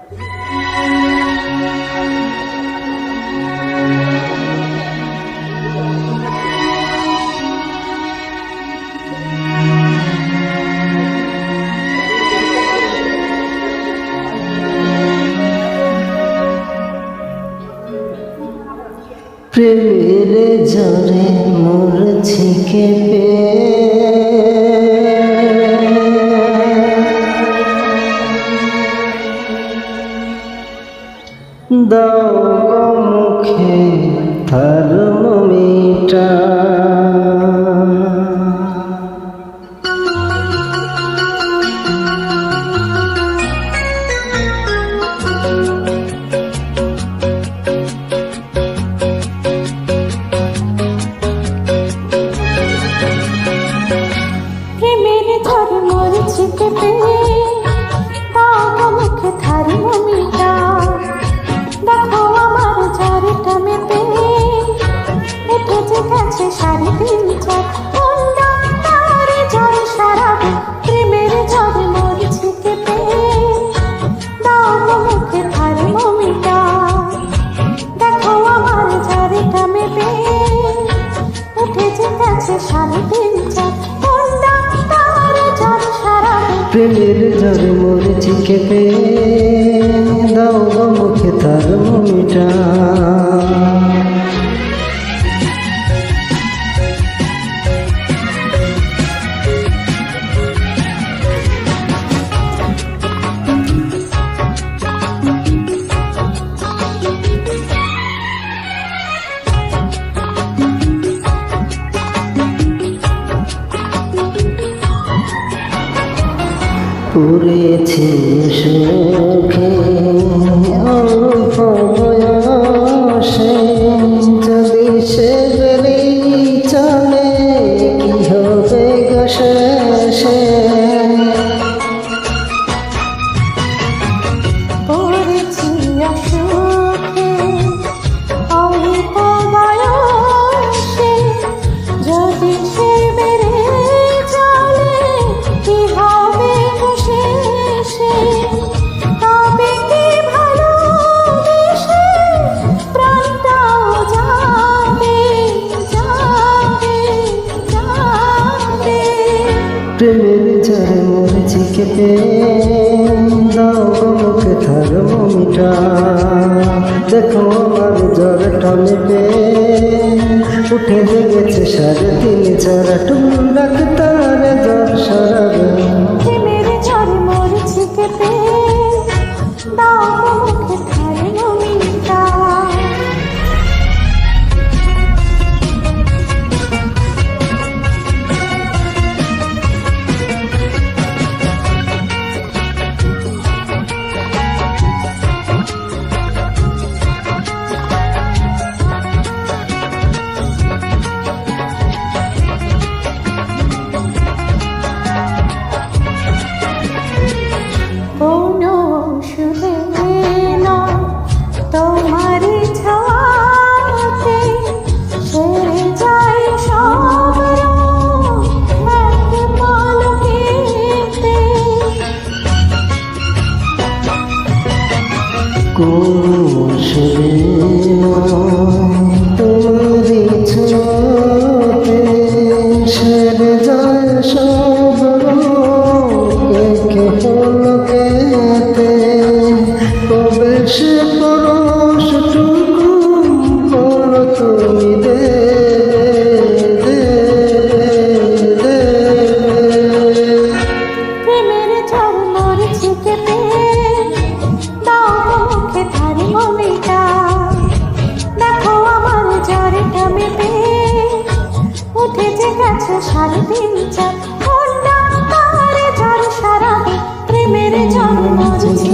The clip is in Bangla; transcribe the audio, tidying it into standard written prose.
প্রেমের ঝড়ে মরছি কেঁপে, দাও গো মুখে থার্মোমিটার। দেখো আমার ঝড়টা মেপে উঠেছে গেছে 3.5 ঝড় সারা প্রেমের ঝড় মরছি কেঁপে, দাও মুখে থার্মোমিটার। দেখো আমার ঝড়টা মেপে উঠেছে গেছে 3.5 ঝড় সারা প্রেমের ঝড়ে মরছি কেঁপে, দাও গো মুখে থার্মোমিটার। পুরেছি সুখে অল্প বয়সে, যদি সে বেড়েই চলে কি হবে গো শেষে। পড়েছি অসুখে অল্প বয়সে, যদি সে বেড়ে চলে কি হবে গো শেষে। তবে কি ভালোবেসে প্রাণটাও যাবে যাবে যাবে। প্রেমের ঝড়ে মরছি কেঁপে, দাও গো মুখে থার্মোমিটার। দেখো আমার জ্বরটা মেপে উঠে জেগেছে 3.5 টুন ডাক্তার জ্বর সারাবে। প্রেমের ঝড়ে মরছি কেঁপে, দাও গো মুখে থার্মোমিটার। কোনো ওষুধে নয় তোমারই ছোঁয়াতে সেরে যায় সব রোগ এক পলকেতে। কোনো ওষুধে তোমারই ছোঁয়াতে সেরে যায় সব রোগ এক পলকেতে। প্রবেশ পরশটুকু করো তুমি দেবে। প্রেমের ঝড় মরছি কেঁপে, দাও গো মুখে থার্মোমিটার। দেখো আমার ঝড়টা মেপে উঠেছে গেছে 3.5 ঝড় সারা প্রেমের ঝড় মরছি